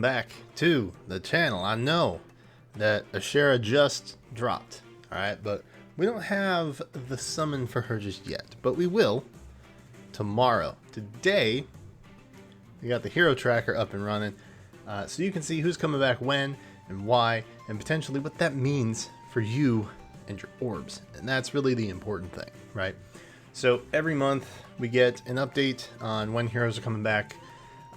Back to the channel. I know that Asura just dropped, alright, but we don't have the summon for her just yet, but we will tomorrow. Today, we got the hero tracker up and running, so you can see who's coming back when and why, and potentially what that means for you and your orbs. And that's really the important thing, right? So every month we get an update on when heroes are coming back.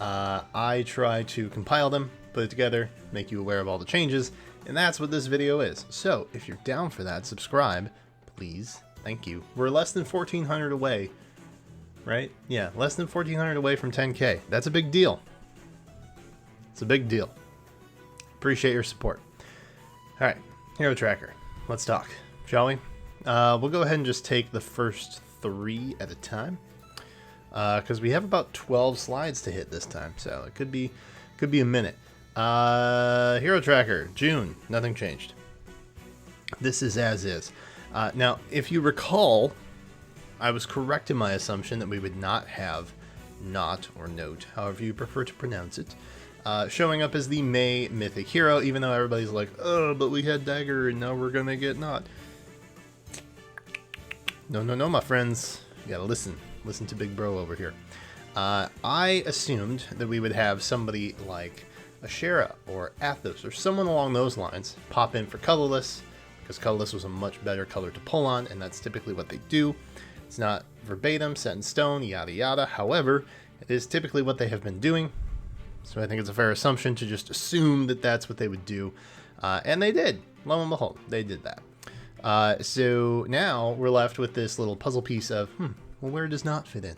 I try to compile them, put it together, make you aware of all the changes, and that's what this video is. So if you're down for that, subscribe, please. Thank you. We're less than 1,400 away, right? Yeah, less than 1,400 away from 10K. That's a big deal. It's a big deal. Appreciate your support. All right, hero tracker. Let's talk, shall we? We'll go ahead and just take the first 3 at a time, because we have about 12 slides to hit this time, so it could be a minute. Hero tracker, June, nothing changed. This is as is. Now, if you recall, I was correct in my assumption that we would not have Not or Note, however you prefer to pronounce it, showing up as the May Mythic hero, even though everybody's like, oh, but we had Dagger and now we're gonna get Not. No, no, no, my friends. You gotta listen. Listen to Big Bro over here. I assumed that we would have somebody like Asura or Athos or someone along those lines pop in for colorless, because colorless was a much better color to pull on, and that's typically what they do. It's not verbatim, set in stone, yada yada. However, it is typically what they have been doing, so I think it's a fair assumption to just assume that that's what they would do, and they did. Lo and behold, they did that. So now we're left with this little puzzle piece of, well, where does Not fit in?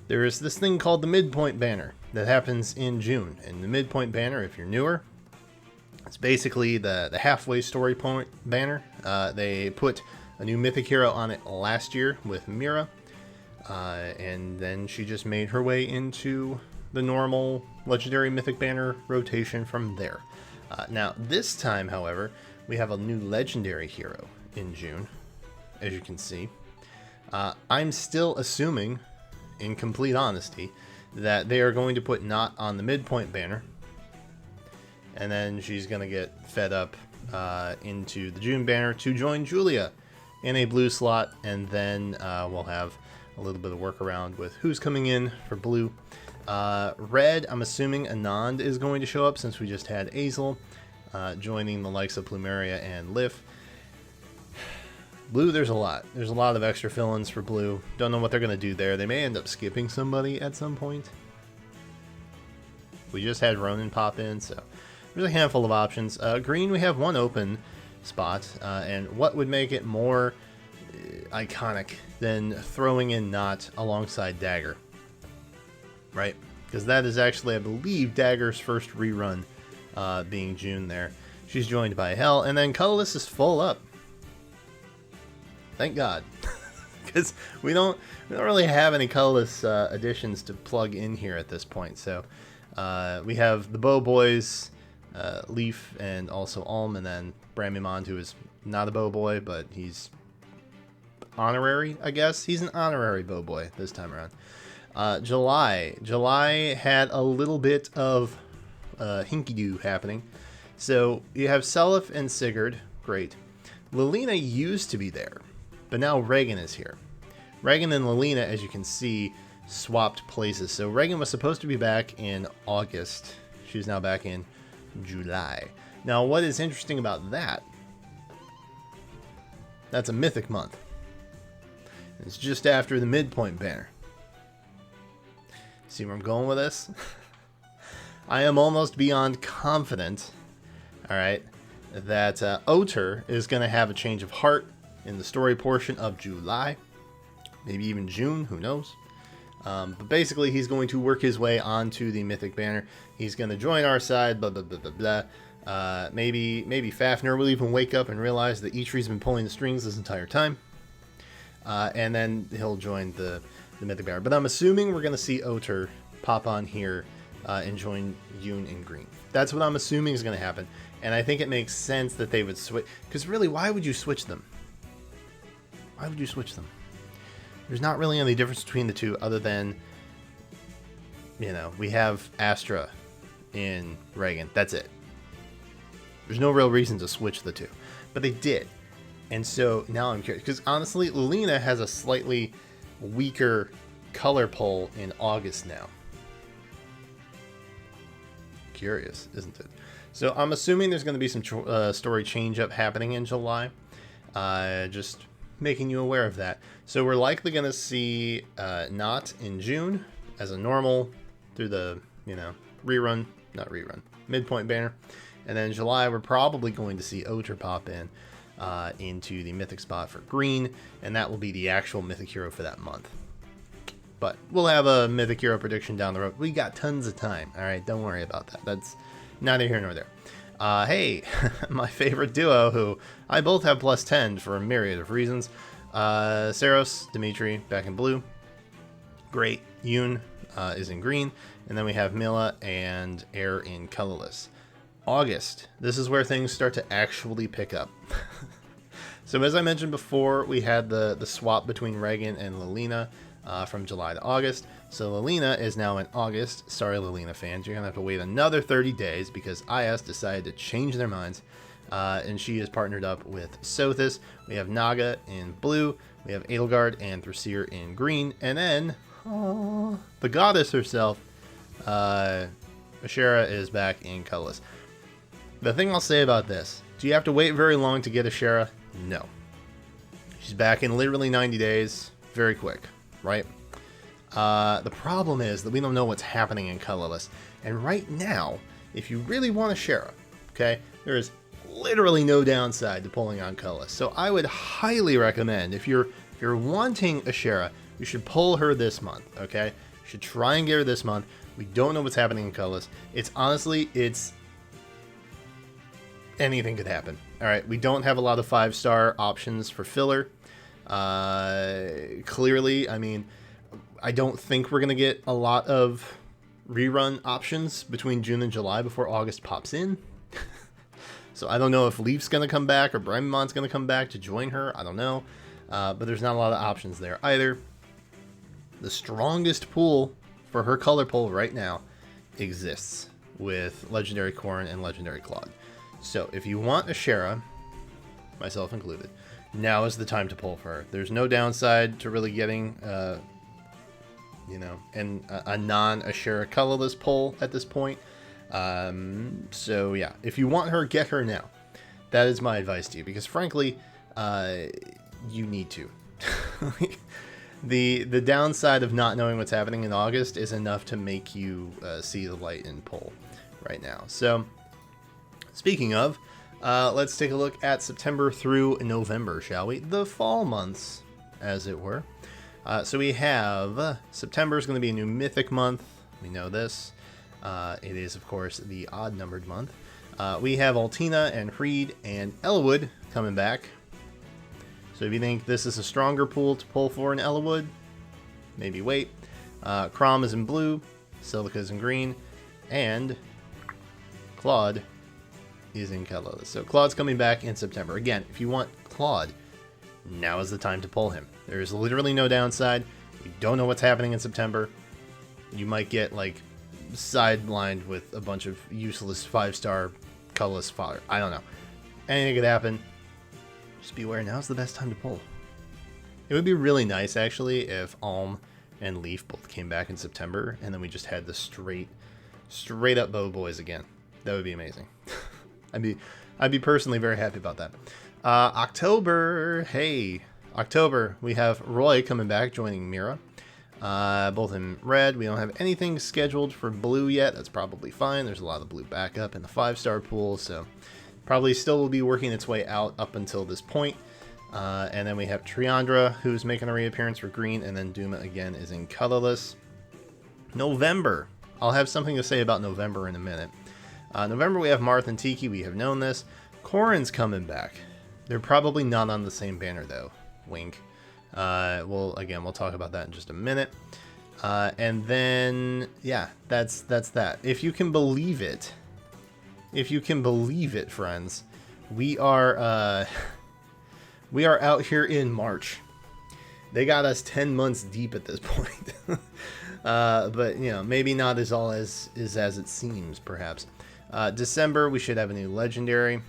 There is this thing called the Midpoint Banner that happens in June. And the Midpoint Banner, if you're newer, it's basically the halfway story point banner. They put a new Mythic hero on it last year with Mira, and then she just made her way into the normal Legendary Mythic Banner rotation from there. Now, this time, however, we have a new Legendary hero in June, as you can see. I'm still assuming, in complete honesty, that they are going to put Not on the Midpoint Banner, and then she's going to get fed up into the June banner to join Julia in a blue slot, and then we'll have a little bit of workaround with who's coming in for blue. Red, I'm assuming Anand is going to show up, since we just had Azel joining the likes of Plumeria and Lif. Blue, there's a lot. There's a lot of extra fill-ins for blue. Don't know what they're going to do there. They may end up skipping somebody at some point. We just had Ronan pop in, so there's a handful of options. Green, we have one open spot, and what would make it more iconic than throwing in Not alongside Dagger, right? Because that is actually, I believe, Dagger's first rerun, being June there. She's joined by Hell, and then Colorless is full up. Thank God, because we don't really have any colorless additions to plug in here at this point. So we have the Bow Boys, Leaf, and also Alm, and then Bramimond, who is not a Bow Boy, but he's honorary, I guess. He's an honorary Bow Boy this time around. July had a little bit of hinky-doo happening. So you have Seliph and Sigurd, great. Lilina used to be there, but now Regan is here. Regan and Lilina, as you can see, swapped places. So Regan was supposed to be back in August. She's now back in July. Now, what is interesting about that, that's a Mythic month. It's just after the Midpoint Banner. See where I'm going with this? I am almost beyond confident, alright, that Oter is going to have a change of heart in the story portion of July, maybe even June, who knows. But basically, he's going to work his way onto the Mythic Banner. He's going to join our side, blah, blah, blah, blah, blah. Maybe Fafnir will even wake up and realize that Eitri's been pulling the strings this entire time. And then he'll join the Mythic Banner. But I'm assuming we're going to see Oter pop on here and join Yoon in green. That's what I'm assuming is going to happen. And I think it makes sense that they would switch. Because really, why would you switch them? Why would you switch them? There's not really any difference between the two other than, you know, we have Astra in Reagan. That's it. There's no real reason to switch the two, but they did. And so now I'm curious, because honestly, Lucina has a slightly weaker color pull in August now. Curious, isn't it? So I'm assuming there's going to be some story change up happening in July. Just making you aware of that. So we're likely going to see Not in June as a normal through the, Midpoint Banner. And then in July, we're probably going to see Oter pop in into the Mythic spot for green, and that will be the actual Mythic hero for that month. But we'll have a Mythic hero prediction down the road. We got tons of time, all right? Don't worry about that. That's neither here nor there. Hey, my favorite duo, who I both have plus 10 for a myriad of reasons. Saros, Dimitri, back in blue. Great. Yoon is in green. And then we have Mila and Air in colorless. August. This is where things start to actually pick up. So as I mentioned before, we had the swap between Reagan and Lilina from July to August. So Lilina is now in August. Sorry, Lilina fans. You're going to have to wait another 30 days because IS decided to change their minds. And she is partnered up with Sothis. We have Naga in blue. We have Edelgard and Thrasir in green. And then the goddess herself, Asura, is back in colorless. The thing I'll say about this, do you have to wait very long to get Asura? No. She's back in literally 90 days. Very quick, right? The problem is that we don't know what's happening in colorless. And right now, if you really want Asura, okay, there is literally no downside to pulling on colorless. So I would highly recommend, if you're wanting Asura, you should pull her this month, okay? You should try and get her this month. We don't know what's happening in colorless. It's anything could happen. All right, we don't have a lot of 5-star options for filler. Clearly, I mean, I don't think we're going to get a lot of rerun options between June and July before August pops in. So I don't know if Leaf's going to come back or Brymon's going to come back to join her. I don't know. But there's not a lot of options there either. The strongest pool for her color pull right now exists with Legendary Corrin and Legendary Claude. So if you want Asura, myself included, now is the time to pull for her. There's no downside to really getting, a non-Asura colorless pull at this point. So yeah, if you want her, get her now. That is my advice to you, because frankly, you need to. The downside of not knowing what's happening in August is enough to make you see the light and pull right now. So speaking of, let's take a look at September through November, shall we? The fall months, as it were. So we have September is going to be a new Mythic month. We know this. It is, of course, the odd-numbered month. We have Altina and Freed and Elwood coming back. So if you think this is a stronger pool to pull for in Elwood, maybe wait. Crom is in blue, Silica is in green, and Claude is in colorless. So Claude's coming back in September. Again, if you want Claude, now is the time to pull him. There is literally no downside. We don't know what's happening in September. You might get like sidelined with a bunch of useless 5-star colorless fodder. I don't know. Anything could happen. Just beware, now's the best time to pull. It would be really nice, actually, if Alm and Leaf both came back in September, and then we just had the straight up bow boys again. That would be amazing. I'd be personally very happy about that. October, hey, October, we have Roy coming back, joining Mira. Both in red. We don't have anything scheduled for blue yet. That's probably fine. There's a lot of blue backup in the 5-star pool, so probably still will be working its way out up until this point. And then we have Triandra, who's making a reappearance for green, and then Duma again is in colorless. November. I'll have something to say about November in a minute. November, we have Marth and Tiki. We have known this. Corrin's coming back. They're probably not on the same banner, though. Wink. We'll talk about that in just a minute. And then, yeah, that's that. If you can believe it, friends, we are out here in March. They got us 10 months deep at this point. But, you know, maybe not as all as it seems, perhaps. December, we should have a new legendary.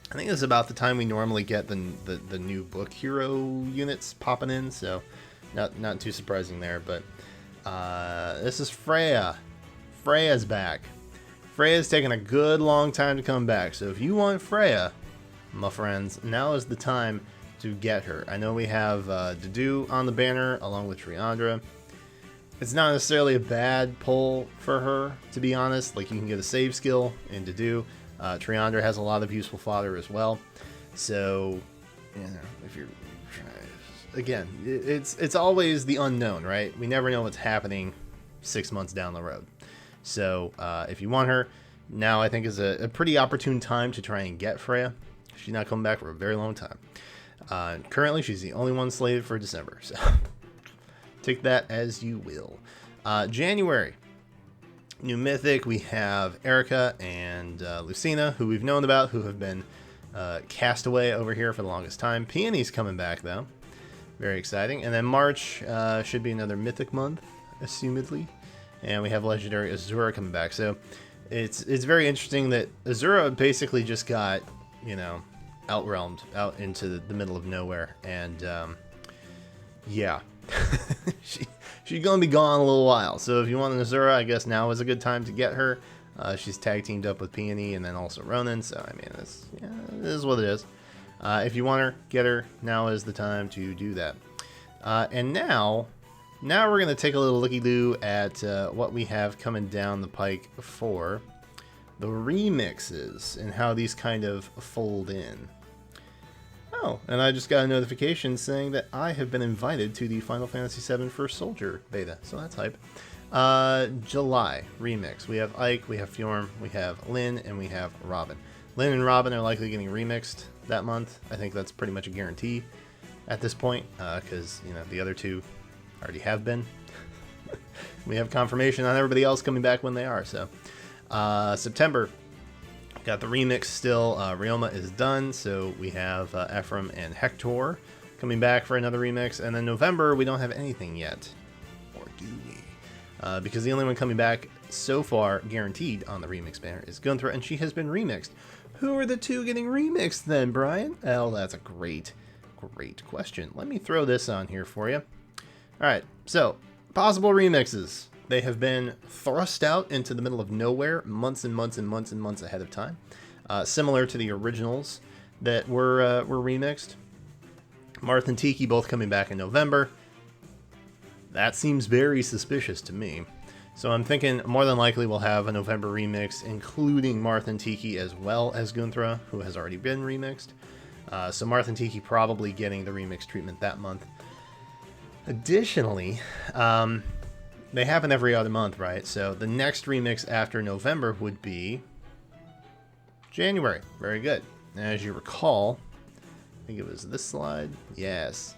I think it's about the time we normally get the new book hero units popping in, so not too surprising there. But this is Freya. Freya's back. Freya's taken a good long time to come back, so if you want Freya, my friends, now is the time to get her. I know we have Dedue on the banner along with Triandra. It's not necessarily a bad pull for her, to be honest. Like, you can get a save skill in Dedue. Triandra has a lot of useful fodder as well. So, you know, if you're... Again, it's always the unknown, right? We never know what's happening 6 months down the road. So, if you want her, now I think is a pretty opportune time to try and get Freya. She's not coming back for a very long time. Currently, she's the only one slated for December, so... Take that as you will. January. New Mythic, we have Erica and Lucina, who we've known about, who have been cast away over here for the longest time. Peony's coming back, though. Very exciting. And then March should be another Mythic month, assumedly. And we have Legendary Azura coming back. So it's very interesting that Azura basically just got, you know, outrealmed out into the middle of nowhere. And, yeah. She's gonna be gone a little while, so if you want an Azura, I guess now is a good time to get her. She's tag teamed up with Peony and then also Ronan, so I mean, it is what it is. If you want her, get her. Now is the time to do that. And now we're gonna take a little looky-loo at what we have coming down the pike for the remixes and how these kind of fold in. Oh, and I just got a notification saying that I have been invited to the Final Fantasy VII First Soldier beta, so that's hype. July, remix. We have Ike, we have Fjorm, we have Lynn, and we have Robin. Lynn and Robin are likely getting remixed that month. I think that's pretty much a guarantee at this point, because, you know, the other two already have been. We have confirmation on everybody else coming back when they are, so. September. Got the remix still. Ryoma is done, so we have Ephraim and Hector coming back for another remix. And then November, we don't have anything yet. Or do we? Because the only one coming back so far, guaranteed on the remix banner, is Gunther, and she has been remixed. Who are the two getting remixed then, Brian? Well, that's a great question. Let me throw this on here for you. Alright, so, possible remixes. They have been thrust out into the middle of nowhere months and months and months and months ahead of time. Similar to the originals that were remixed. Marth and Tiki both coming back in November. That seems very suspicious to me. So I'm thinking more than likely we'll have a November remix, including Marth and Tiki as well as Gunthra, who has already been remixed. So Marth and Tiki probably getting the remix treatment that month. Additionally, they happen every other month, right? So the next remix after November would be January. Very good. As you recall, I think it was this slide. Yes.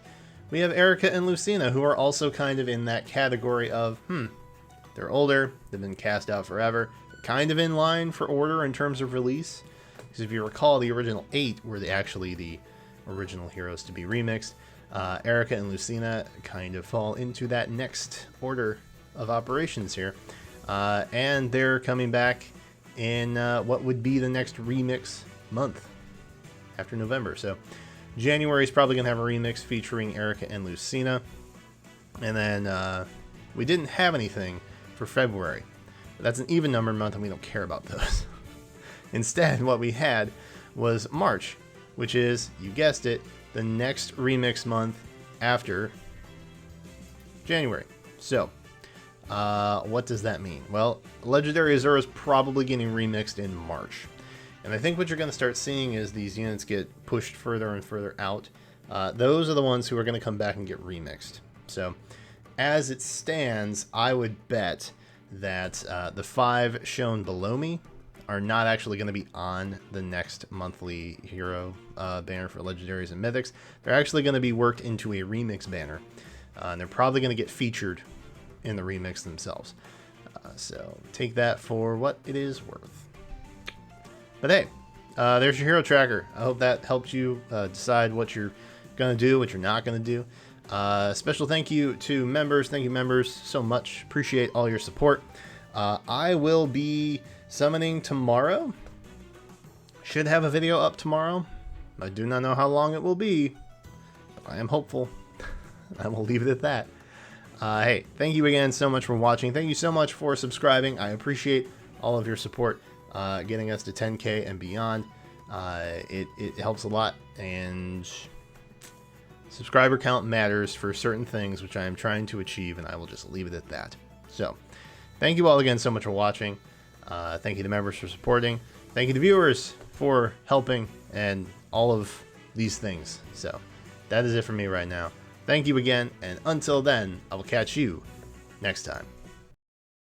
We have Erica and Lucina, who are also kind of in that category of, they're older, they've been cast out forever, they're kind of in line for order in terms of release. Because if you recall, the original 8 were actually the original heroes to be remixed. Erica and Lucina kind of fall into that next order of operations here, and they're coming back in what would be the next remix month after November. So January is probably gonna have a remix featuring Erica and Lucina, and then we didn't have anything for February, but that's an even number month and we don't care about those. Instead, what we had was March, which is, you guessed it, the next remix month after January. So what does that mean? Well, Legendary Azura is probably getting remixed in March. And I think what you're going to start seeing is these units get pushed further and further out. Those are the ones who are going to come back and get remixed. So, as it stands, I would bet that the 5 shown below me are not actually going to be on the next monthly hero banner for Legendaries and Mythics. They're actually going to be worked into a remix banner. And they're probably going to get featured in the remix themselves. So take that for what it is worth. But hey, there's your hero tracker. I hope that helped you decide what you're going to do, what you're not going to do. Special thank you to members. Thank you, members, so much. Appreciate all your support. I will be summoning tomorrow. Should have a video up tomorrow. I do not know how long it will be, but I am hopeful. I will leave it at that. Hey, thank you again so much for watching. Thank you so much for subscribing. I appreciate all of your support, getting us to 10K and beyond. It helps a lot, and subscriber count matters for certain things, which I am trying to achieve, and I will just leave it at that. So, thank you all again so much for watching. Thank you to members for supporting. Thank you to viewers for helping, and all of these things. So, that is it for me right now. Thank you again, and until then, I will catch you next time.